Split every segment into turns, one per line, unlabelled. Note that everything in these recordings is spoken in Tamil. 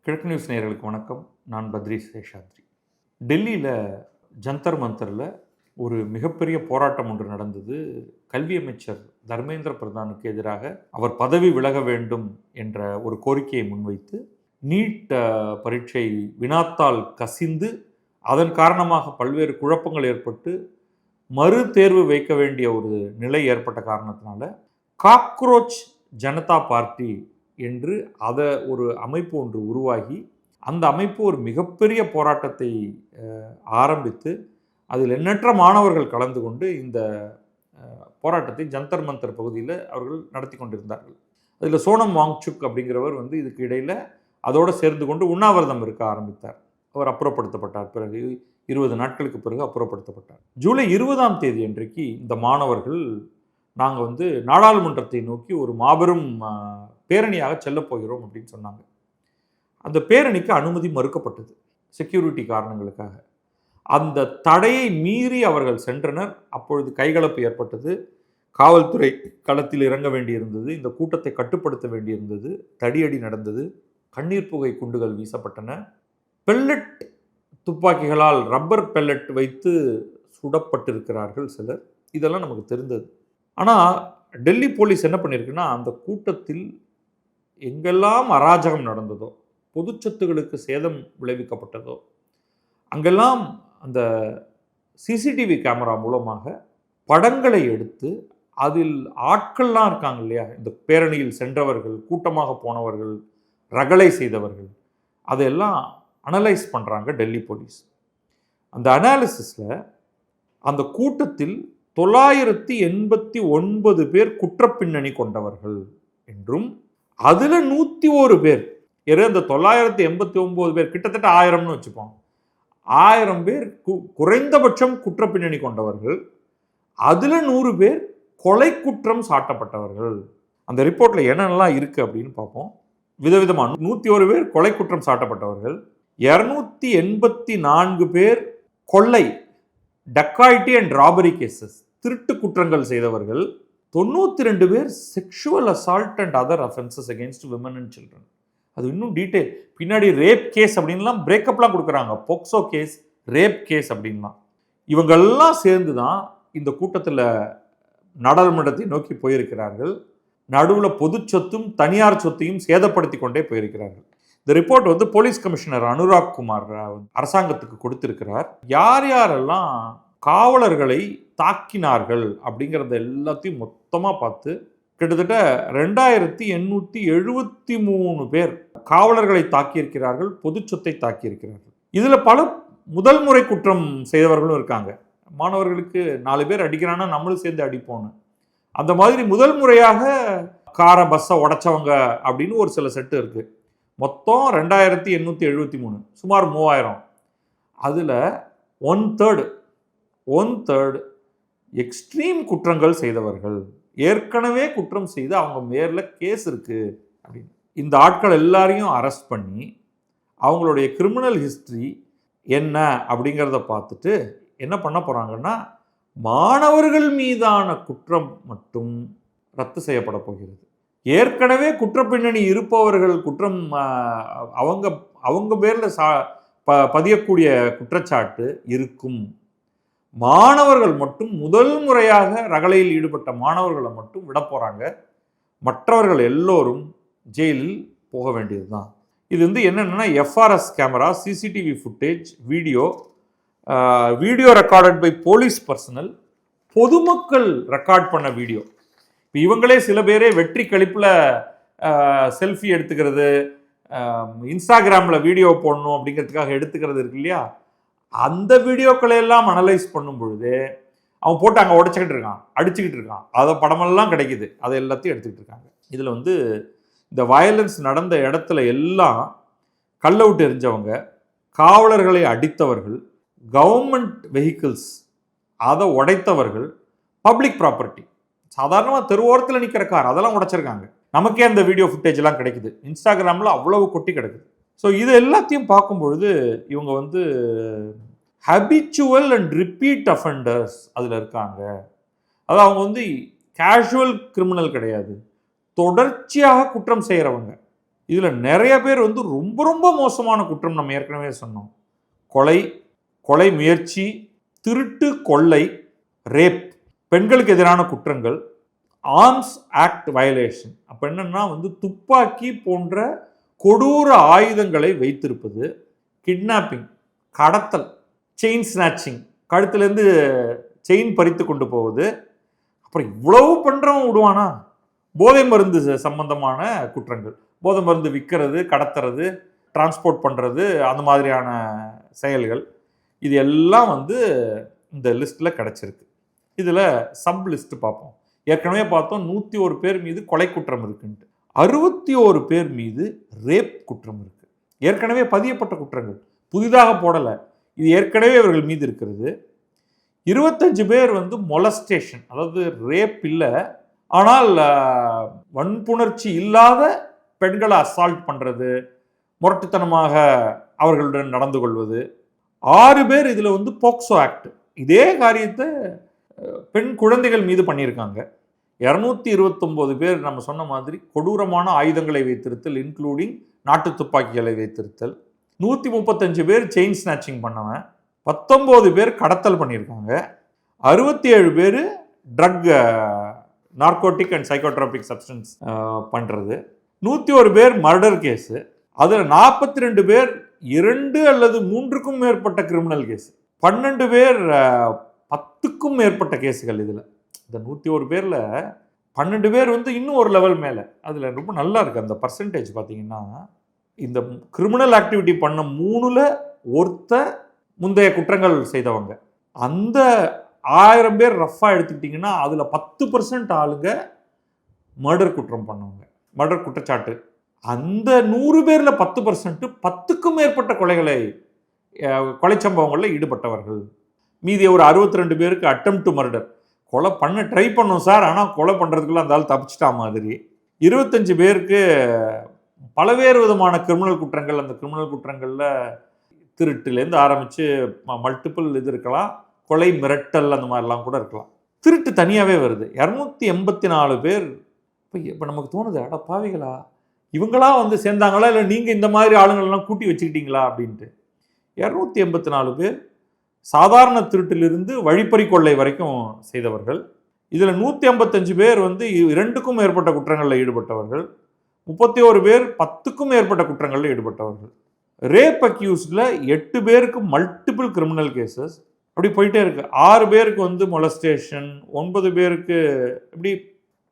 கிழக்கு நியூஸ் நேயர்களுக்கு வணக்கம். நான் பத்ரி சேஷாத்ரி. டெல்லியில் ஜந்தர் மந்தரில் ஒரு மிகப்பெரிய போராட்டம் ஒன்று நடந்தது. கல்வி அமைச்சர் தர்மேந்திர பிரதானுக்கு எதிராக அவர் பதவி விலக வேண்டும் என்ற ஒரு கோரிக்கையை முன்வைத்து நீட் பரீட்சை வினாத்தால் கசிந்து அதன் காரணமாக பல்வேறு குழப்பங்கள் ஏற்பட்டு மறு தேர்வு வைக்க வேண்டிய ஒரு நிலை ஏற்பட்ட காரணத்தினால காக்ரோச் ஜனதா பார்ட்டி என்று அதை ஒரு அமைப்பு ஒன்று உருவாகி அந்த அமைப்பு ஒரு மிகப்பெரிய போராட்டத்தை ஆரம்பித்து அதில் எண்ணற்ற மாணவர்கள் கலந்து கொண்டு இந்த போராட்டத்தை ஜந்தர் மந்தர் பகுதியில் அவர்கள் நடத்தி கொண்டிருந்தார்கள். அதில் சோனம் வாங்சுக் அப்படிங்கிறவர் இதுக்கு இடையில் அதோடு சேர்ந்து கொண்டு உண்ணாவிரதம் இருக்க ஆரம்பித்தார். அவர் அப்புறப்படுத்தப்பட்டார். பிறகு 20 நாட்களுக்கு பிறகு அப்புறப்படுத்தப்பட்டார். ஜூலை 20ஆம் தேதி அன்றைக்கு இந்த மாணவர்கள் நாங்கள் நாடாளுமன்றத்தை நோக்கி ஒரு மாபெரும் பேரணியாக செல்லப் போகிறோம் அப்படின்னு சொன்னாங்க. அந்த பேரணிக்கு அனுமதி மறுக்கப்பட்டது செக்யூரிட்டி காரணங்களுக்காக. அந்த தடையை மீறி அவர்கள் சென்றனர். அப்பொழுது கைகலப்பு ஏற்பட்டது. காவல்துறை களத்தில் இறங்க வேண்டியிருந்தது. இந்த கூட்டத்தை கட்டுப்படுத்த வேண்டியிருந்தது. தடியடி நடந்தது. கண்ணீர் புகை குண்டுகள் வீசப்பட்டன. பெல்லட் துப்பாக்கிகளால் ரப்பர் பெல்லட் வைத்து சுடப்பட்டிருக்கிறார்கள் சிலர். இதெல்லாம் நமக்கு தெரிந்தது. ஆனால் டெல்லி போலீஸ் என்ன பண்ணியிருக்குன்னா, அந்த கூட்டத்தில் எங்கெல்லாம் அராஜகம் நடந்ததோ, பொது சொத்துகளுக்கு சேதம் விளைவிக்கப்பட்டதோ, அங்கெல்லாம் அந்த சிசிடிவி கேமரா மூலமாக படங்களை எடுத்து அதில் ஆட்கள்லாம் இருக்காங்க இல்லையா, இந்த பேரணியில் சென்றவர்கள், கூட்டமாக போனவர்கள், ரகளை செய்தவர்கள், அதையெல்லாம் அனலைஸ் பண்ணுறாங்க டெல்லி போலீஸ். அந்த அனாலிசிஸில் அந்த கூட்டத்தில் 989 பேர் குற்றப்பின்னணி கொண்டவர்கள் என்றும், அதில் 101 பேர், அந்த 989 பேர் கிட்டத்தட்ட 1000ன்னு வச்சுப்போம், 1000 பேர் குறைந்தபட்சம் குற்றப்பின்னணி கொண்டவர்கள், அதில் 100 பேர் கொலை குற்றம் சாட்டப்பட்டவர்கள். அந்த ரிப்போர்ட்டில் என்னென்னலாம் இருக்குது அப்படின்னு பார்ப்போம். விதவிதமாக 101 பேர் கொலை குற்றம் சாட்டப்பட்டவர்கள், 284 பேர் கொள்ளை, டக்காய்டி அண்ட் ராபரி கேசஸ், திருட்டு குற்றங்கள் செய்தவர்கள், 92 பேர் sexual assault and other offences against women and children. அது இன்னும் டீட்டெயில் பின்னாடி ரேப் கேஸ் அப்படின்லாம் பிரேக்கப்லாம் கொடுக்குறாங்க. போக்சோ கேஸ், ரேப் கேஸ் அப்படின்லாம். இவங்கெல்லாம் சேர்ந்து தான் இந்த கூட்டத்தில் நாடாளுமன்றத்தை நோக்கி போயிருக்கிறார்கள். நடுவில் பொது சொத்தும் தனியார் சொத்தையும் சேதப்படுத்தி கொண்டே போயிருக்கிறார்கள். இந்த report police commissioner Anurag Kumar அரசாங்கத்துக்கு கொடுத்திருக்கிறார். யார் யாரெல்லாம் காவலர்களை தாக்கினார்கள் அப்படிங்கிறத எல்லாத்தையும் மொத்தமாக பார்த்து கிட்டத்தட்ட 2873 பேர் காவலர்களை தாக்கியிருக்கிறார்கள், பொது சொத்தை தாக்கியிருக்கிறார்கள். இதில் பல முதல் முறை குற்றம் செய்தவர்களும் இருக்காங்க. மாணவர்களுக்கு 4 பேர் அடிக்கிறான்னா நம்மளும் சேர்ந்து அடிப்போன்னு, அந்த மாதிரி முதல் முறையாக காரை பஸ்ஸை உடைச்சவங்க அப்படின்னு ஒரு சில செட்டு இருக்குது. மொத்தம் 2873, சுமார் 3000. அதில் ஒன் தேர்டு எக்ஸ்ட்ரீம் குற்றங்கள் செய்தவர்கள், ஏற்கனவே குற்றம் செய்து அவங்க மேல கேஸ் இருக்குது அப்படின்னு. இந்த ஆட்கள் எல்லாரையும் அரெஸ்ட் பண்ணி அவங்களுடைய கிரிமினல் ஹிஸ்ட்ரி என்ன அப்படிங்கிறத பார்த்துட்டு என்ன பண்ண போகிறாங்கன்னா, மாணவர்கள் மீதான குற்றம் மட்டும் ரத்து செய்யப்பட போகிறது. ஏற்கனவே குற்றப்பின்னணி இருப்பவர்கள் குற்றம் அவங்க பேரில் பதியக்கூடிய குற்றச்சாட்டு இருக்கும். மாணவர்கள் மட்டும் முதல் முறையாக ரகளையில் ஈடுபட்ட மாணவர்களை மட்டும் விட போகிறாங்க. மற்றவர்கள் எல்லோரும் ஜெயிலில் போக வேண்டியது தான். இது என்னென்னா, FRS camera, CCTV footage, video recorded by police personnel, பொதுமக்கள் ரெக்கார்ட் பண்ண வீடியோ. இப்போ இவங்களே சில பேரே வெற்றி கழிப்பில் செல்ஃபி எடுத்துக்கிறது, இன்ஸ்டாகிராமில் வீடியோ போடணும் அப்படிங்கிறதுக்காக எடுத்துக்கிறது இருக்கு இல்லையா, அந்த வீடியோக்களை எல்லாம் அனலைஸ் பண்ணும் பொழுது அவன் போட்டு அங்கே உடைச்சிக்கிட்டு இருக்கான், அடிச்சுக்கிட்டு இருக்கான், அதை படமெல்லாம் கிடைக்குது, அதை எல்லாத்தையும் எடுத்துக்கிட்டு இருக்காங்க. இதில் இந்த வயலன்ஸ் நடந்த இடத்துல எல்லாம் கல் அவுட் எரிஞ்சவங்க, காவலர்களை அடித்தவர்கள், கவர்மெண்ட் வெஹிக்கிள்ஸ் அதை உடைத்தவர்கள், பப்ளிக் ப்ராப்பர்ட்டி, சாதாரணமாக தெருவோரத்தில் நிற்கிற கார் அதெல்லாம் உடைச்சிருக்காங்க. நமக்கே அந்த வீடியோ ஃபுட்டேஜ்லாம் கிடைக்குது, இன்ஸ்டாகிராமில் அவ்வளவு கொட்டி கிடக்குது. ஸோ இது எல்லாத்தையும் பார்க்கும்பொழுது இவங்க ஹபிச்சுவல் அண்ட் ரிப்பீட் அஃபெண்டர்ஸ் அதில் இருக்காங்க. அது அவங்க கேஷுவல் கிரிமினல் கிடையாது, தொடர்ச்சியாக குற்றம் செய்கிறவங்க. இதில் நிறைய பேர் வந்து ரொம்ப ரொம்ப மோசமான குற்றம். நம்ம ஏற்கனவே சொன்னோம், கொலை, கொலை முயற்சி, திருட்டு, கொள்ளை, ரேப், பெண்களுக்கு எதிரான குற்றங்கள், ஆர்ம்ஸ் ஆக்ட் வயலேஷன். அப்போ என்னன்னா வந்து துப்பாக்கி போன்ற கொடூர ஆயுதங்களை வைத்திருப்பது, கிட்னாப்பிங், கடத்தல், செயின் ஸ்நாச்சிங், கழுத்துலேருந்து செயின் பறித்து கொண்டு போவது. அப்புறம் இவ்வளவு பண்ணுறவன் விடுவானா? போதை மருந்து சம்பந்தமான குற்றங்கள், போதை மருந்து விற்கிறது, கடத்துறது, டிரான்ஸ்போர்ட் பண்ணுறது, அந்த மாதிரியான செயல்கள், இது எல்லாம் வந்து இந்த லிஸ்ட்டில் கிடச்சிருக்கு. இதில் சப் லிஸ்ட் பார்ப்போம். ஏற்கனவே பார்த்தோம் 101 பேர் மீது கொலை குற்றம் இருக்குன்ட்டு, 61 பேர் மீது ரேப் குற்றம் இருக்கு. ஏற்கனவே பதியப்பட்ட குற்றங்கள், புதிதாக போடலை, இது ஏற்கனவே இவர்கள் மீது இருக்கிறது. 25 பேர் வந்து மொலஸ்டேஷன், அதாவது ரேப் இல்லை, ஆனால் வன்புணர்ச்சி இல்லாத பெண்களை அசால்ட் பண்ணுறது, முரட்டுத்தனமாக அவர்களுடன் நடந்து கொள்வது. 6 பேர் இதில் வந்து போக்சோ ஆக்ட், இதே காரியத்தை பெண் குழந்தைகள் மீது பண்ணியிருக்காங்க. 229 பேர் நம்ம சொன்ன மாதிரி கொடூரமான ஆயுதங்களை வைத்திருத்தல், இன்க்ளூடிங் நாட்டு துப்பாக்கிகளை வைத்திருத்தல். 135 பேர் செயின் ஸ்நாச்சிங் பண்ணவன். 19 பேர் கடத்தல் பண்ணியிருக்காங்க. 67 பேர் drug, narcotic and psychotropic substance பண்ணுறது. 101 பேர் மர்டர் கேஸு. அதில் 42 பேர் 2 அல்லது 3க்கும் மேற்பட்ட கிரிமினல் கேஸு. 12 பேர் 10க்கும் மேற்பட்ட கேஸுகள். இதில் இந்த 101 பேரில் 12 பேர் வந்து இன்னும் ஒரு லெவல் மேலே. அதில் ரொம்ப நல்லா இருக்குது அந்த பர்சன்டேஜ் பார்த்தீங்கன்னா, இந்த கிரிமினல் ஆக்டிவிட்டி பண்ண 3ல் ஒருத்தர் முந்தைய குற்றங்கள் செய்தவங்க. அந்த 1000 பேர் ரஃபாக எடுத்துக்கிட்டிங்கன்னா அதில் 10% ஆளுங்க மர்டர் குற்றம் பண்ணவங்க, மர்டர் குற்றச்சாட்டு. அந்த 100 பேரில் 10% 10க்கும் மேற்பட்ட கொலை சம்பவங்களில் ஈடுபட்டவர்கள். மீதி ஒரு 62 பேருக்கு அட்டெம்ப்ட் டு மர்டர், கொலை பண்ண ட்ரை பண்ணோம் சார், ஆனால் கொலை பண்ணுறதுக்குள்ள அந்த ஆள் தப்பிச்சிட்டா மாதிரி. 25 பேருக்கு பல்வேறு விதமான கிரிமினல் குற்றங்கள். அந்த கிரிமினல் குற்றங்களில் திருட்டுலேருந்து ஆரம்பித்து மல்டிபிள் இது இருக்கலாம், கொலை, மிரட்டல், அந்த மாதிரிலாம் கூட இருக்கலாம். திருட்டு தனியாகவே வருது. 284 பேர். இப்போ நமக்கு தோணுது, அட பாவிகளா, இவங்களா வந்து சேர்ந்தாங்களா, இல்லை நீங்கள் இந்த மாதிரி ஆளுங்கள்லாம் கூட்டி வச்சுக்கிட்டீங்களா அப்படின்ட்டு. 284 பேர் சாதாரண திருட்டிலிருந்து வழிப்பறி கொள்ளை வரைக்கும் செய்தவர்கள். இதில் 155 பேர் வந்து 2க்கும் மேற்பட்ட குற்றங்களில் ஈடுபட்டவர்கள். 31 பேர் 10க்கும் மேற்பட்ட குற்றங்களில் ஈடுபட்டவர்கள். ரேப் அக்யூஸ்டில் 8 பேருக்கு மல்டிபிள் கிரிமினல் கேசஸ். அப்படி போயிட்டே இருக்கு. 6 பேருக்கு வந்து மொலஸ்டேஷன், 9 பேருக்கு இப்படி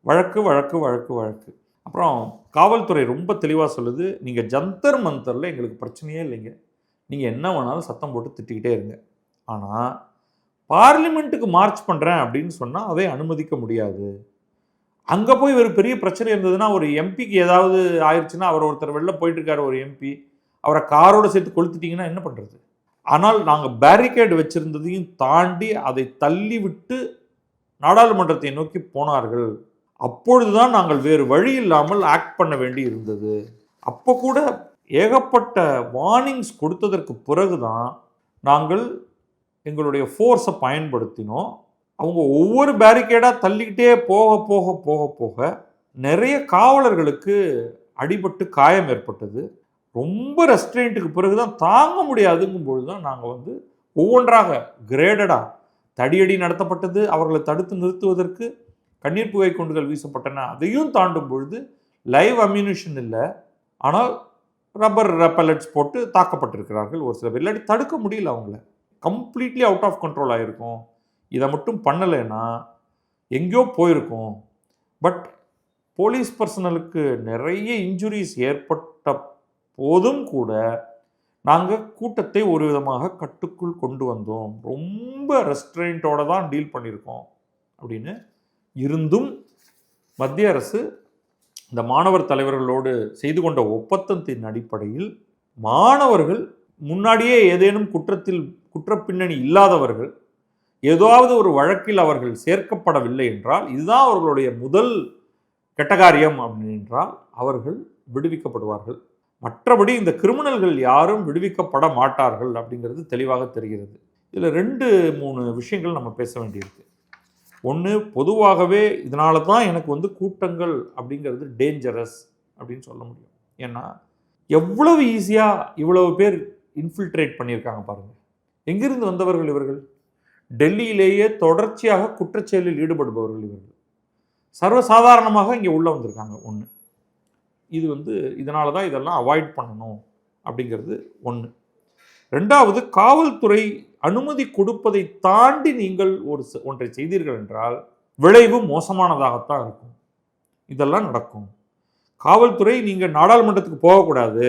வழக்கு வழக்கு வழக்கு வழக்கு. அப்புறம் காவல்துறை ரொம்ப தெளிவாக சொல்லுது, நீங்கள் ஜந்தர் மந்தரில் எங்களுக்கு பிரச்சனையே இல்லைங்க, நீங்கள் என்ன வேணாலும் சத்தம் போட்டு திட்டிக்கிட்டே இருங்க, ஆனால் பார்லிமெண்ட்டுக்கு மார்ச் பண்ணுறேன் அப்படின்னு சொன்னால் அதை அனுமதிக்க முடியாது. அங்கே போய் ஒரு பெரிய பிரச்சனை இருந்ததுன்னா, ஒரு எம்பிக்கு ஏதாவது ஆயிடுச்சுன்னா, அவர் ஒருத்தர் வெளில போயிட்டு இருக்காரு, ஒரு எம்பி, அவரை காரோடு சேர்த்து கொளுத்திட்டிங்கன்னா என்ன பண்ணுறது? ஆனால் நாங்கள் பேரிகேடு வச்சுருந்ததையும் தாண்டி அதை தள்ளி விட்டு நாடாளுமன்றத்தை நோக்கி போனார்கள். அப்பொழுதுதான் நாங்கள் வேறு வழி இல்லாமல் ஆக்ட் பண்ண வேண்டி இருந்தது. அப்போ கூட ஏகப்பட்ட வார்னிங்ஸ் கொடுத்ததற்கு பிறகுதான் நாங்கள் எங்களுடைய ஃபோர்ஸை பயன்படுத்தினோம். அவங்க ஒவ்வொரு பேரிகேடாக தள்ளிக்கிட்டே போக போக போக போக நிறைய காவலர்களுக்கு அடிபட்டு காயம் ஏற்பட்டது. ரொம்ப ரெஸ்ட்ரெயின்ட்டுக்கு பிறகு தான், தாங்க முடியாதுங்கும்பொழுது தான் நாங்கள் வந்து ஒவ்வொன்றாக கிரேடடாக தடியடி நடத்தப்பட்டது. அவர்களை தடுத்து நிறுத்துவதற்கு கண்ணீர் புகை குண்டுகள் வீசப்பட்டன. அதையும் தாண்டும் பொழுது லைவ் அம்யூனிஷன் இல்லை, ஆனால் ரப்பர் பெல்லட்ஸ் போட்டு தாக்கப்பட்டிருக்கிறார்கள் ஒரு சில பேர். இல்லாட்டி தடுக்க முடியல, அவங்கள கம்ப்ளீட்லி அவுட் ஆஃப் கண்ட்ரோல் ஆகிருக்கும். இதை மட்டும் பண்ணலைன்னா எங்கேயோ போயிருக்கும். பட் போலீஸ் பர்சனலுக்கு நிறைய இன்ஜுரிஸ் ஏற்பட்ட போதும் கூட நாங்கள் கூட்டத்தை ஒரு விதமாக கட்டுக்குள் கொண்டு வந்தோம், ரொம்ப ரெஸ்ட்ரெயின்ட்டோடு தான் டீல் பண்ணியிருக்கோம் அப்படின்னு இருந்தும் மத்திய அரசு இந்த மாணவர் தலைவர்களோடு செய்து கொண்ட ஒப்பந்தத்தின் அடிப்படையில் மாணவர்கள் முன்னாடியே ஏதேனும் குற்றப்பின்னணி இல்லாதவர்கள், ஏதாவது ஒரு வழக்கில் அவர்கள் சேர்க்கப்படவில்லை என்றால், இதுதான் அவர்களுடைய முதல் கெட்டகாரியம் அப்படின்றால் அவர்கள் விடுவிக்கப்படுவார்கள். மற்றபடி இந்த கிரிமினல்கள் யாரும் விடுவிக்கப்பட மாட்டார்கள் அப்படிங்கிறது தெளிவாக தெரிகிறது. இதில் 2-3 விஷயங்கள் நம்ம பேச வேண்டியிருக்கு. ஒன்று, பொதுவாகவே இதனால தான் எனக்கு வந்து கூட்டங்கள் அப்படிங்கிறது டேஞ்சரஸ் அப்படின்னு சொல்ல முடியும். ஏன்னா எவ்வளவு ஈஸியாக இவ்வளவு பேர் இன்ஃபில்ட்ரேட் பண்ணியிருக்காங்க பாருங்கள். எங்கிருந்து வந்தவர்கள் இவர்கள்? டெல்லியிலேயே தொடர்ச்சியாக குற்றச்செயலில் ஈடுபடுபவர்கள் இவர்கள். சர்வசாதாரணமாக இங்கே உள்ளே வந்திருக்காங்க. ஒன்று இது இதனால தான் இதெல்லாம் அவாய்ட் பண்ணணும் அப்படிங்கிறது ஒன்று. ரெண்டாவது, காவல்துறை அனுமதி கொடுப்பதை தாண்டி நீங்கள் ஒன்றை செய்தீர்கள் என்றால் விளைவு மோசமானதாகத்தான் இருக்கும். இதெல்லாம் நடக்கும். காவல்துறை நீங்கள் நாடாளுமன்றத்துக்கு போகக்கூடாது,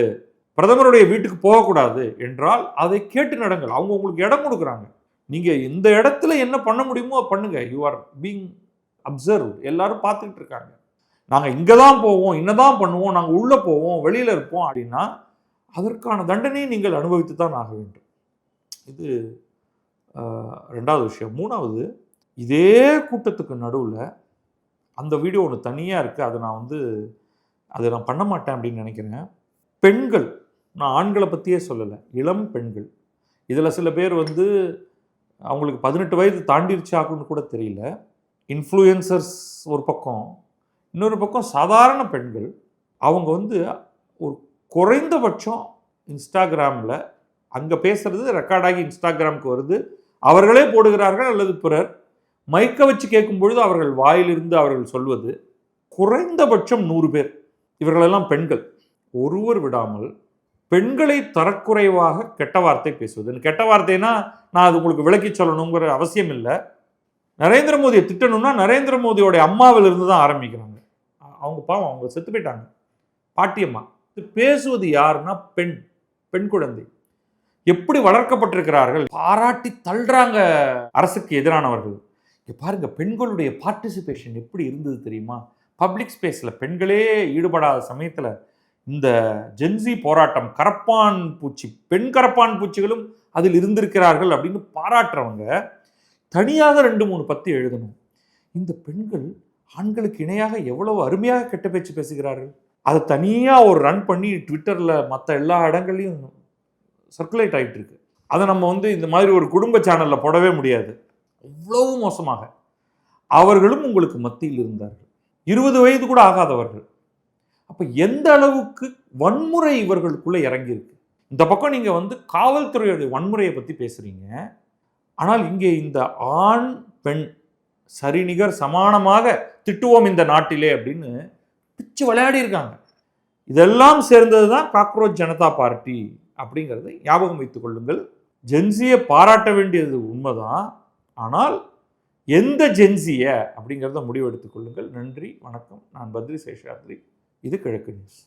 பிரதமருடைய வீட்டுக்கு போகக்கூடாது என்றால் அதை கேட்டு நடங்கள். அவங்க உங்களுக்கு இடம் கொடுக்குறாங்க. நீங்கள் இந்த இடத்துல என்ன பண்ண முடியுமோ பண்ணுங்க. You are being observe. எல்லாரும் பார்த்துக்கிட்டு இருக்காங்க. நாங்கள் இங்கே தான் போவோம், இன்னதான் பண்ணுவோம், நாங்கள் உள்ளே போவோம், வெளியில் இருப்போம் அப்படின்னா அதற்கான தண்டனையை நீங்கள் அனுபவித்து தான் ஆக வேண்டும். இது ரெண்டாவது விஷயம். மூணாவது, இதே கூட்டத்துக்கு நடுவில் அந்த வீடியோ ஒன்று தனியாக இருக்குது. அதை நான் பண்ண மாட்டேன் அப்படின்னு நினைக்கிறேன். பெண்கள், நான் ஆண்களை பற்றியே சொல்லலை, இளம் பெண்கள். இதில் சில பேர் அவங்களுக்கு 18 வயது தாண்டிருச்சாக்குன்னு கூட தெரியல. இன்ஃப்ளூயன்சர்ஸ் ஒரு பக்கம், இன்னொரு பக்கம் சாதாரண பெண்கள். அவங்க ஒரு குறைந்தபட்சம் இன்ஸ்டாகிராமில் அங்கே பேசுகிறது ரெக்கார்டாகி இன்ஸ்டாகிராமுக்கு வருது, அவர்களே போடுகிறார்கள் அல்லது பிறர் மைக்க வச்சு கேட்கும் பொழுது அவர்கள் வாயிலிருந்து அவர்கள் சொல்வது குறைந்தபட்சம் 100 பேர். இவர்களெல்லாம் பெண்கள். ஒருவர் விடாமல் பெண்களை தரக்குறைவாக கெட்ட வார்த்தை பேசுவது. கெட்ட வார்த்தைனா நான் அது உங்களுக்கு விளக்கி சொல்லணுங்கிற அவசியம் இல்லை. நரேந்திர மோடியை திட்டணும்னா நரேந்திர மோடியோடைய அம்மாவிலிருந்து தான் ஆரம்பிக்கிறாங்க. அவங்க பாவம், அவங்க செத்து போயிட்டாங்க, பாட்டியம்மா. பேசுவது யாருன்னா பெண் குழந்தை. எப்படி வளர்க்கப்பட்டிருக்கிறார்கள், பாராட்டி தள்ளுறாங்க அரசுக்கு எதிரானவர்கள். பாருங்க, பெண்களுடைய பார்ட்டிசிபேஷன் எப்படி இருந்தது தெரியுமா? பப்ளிக் ஸ்பேஸில் பெண்களே ஈடுபடாத சமயத்தில் இந்த ஜென்சி போராட்டம், கரப்பான் பூச்சி, பெண் கரப்பான் பூச்சிகளும் அதில் இருந்திருக்கிறார்கள் அப்படின்னு பாராட்டுறவங்க தனியாக 2-3 பத்தி எழுதணும். இந்த பெண்கள் ஆண்களுக்கு இணையாக எவ்வளவு அருமையாக கெட்ட பேச்சு பேசுகிறார்கள். அதை தனியாக ஒரு ரன் பண்ணி ட்விட்டரில் மற்ற எல்லா இடங்கள்லையும் சர்க்குலேட் ஆகிட்டு இருக்கு. அதை நம்ம இந்த மாதிரி ஒரு குடும்ப சேனலில் போடவே முடியாது. அவ்வளவு மோசமாக அவர்களும் உங்களுக்கு மத்தியில் இருந்தார்கள். 20 வயது கூட ஆகாதவர்கள். அப்போ எந்த அளவுக்கு வன்முறை இவர்களுக்குள்ளே இறங்கியிருக்கு. இந்த பக்கம் நீங்கள் காவல்துறையுடைய வன்முறையை பற்றி பேசுகிறீங்க, ஆனால் இங்கே இந்த ஆண் பெண் சரிநிகர் சமானமாக திட்டுவோம் இந்த நாட்டிலே அப்படின்னு பிச்சு விளையாடி இருக்காங்க. இதெல்லாம் சேர்ந்தது தான் காக்ரோச் ஜனதா பார்ட்டி அப்படிங்கிறதை ஞாபகம் வைத்துக் கொள்ளுங்கள். ஜென்சியை பாராட்ட வேண்டியது உண்மைதான், ஆனால் எந்த ஜென்சியை அப்படிங்கிறத முடிவெடுத்துக் கொள்ளுங்கள். நன்றி, வணக்கம். நான் பத்ரி சேஷாத்ரி. இது கிழக்கு நியூஸ்.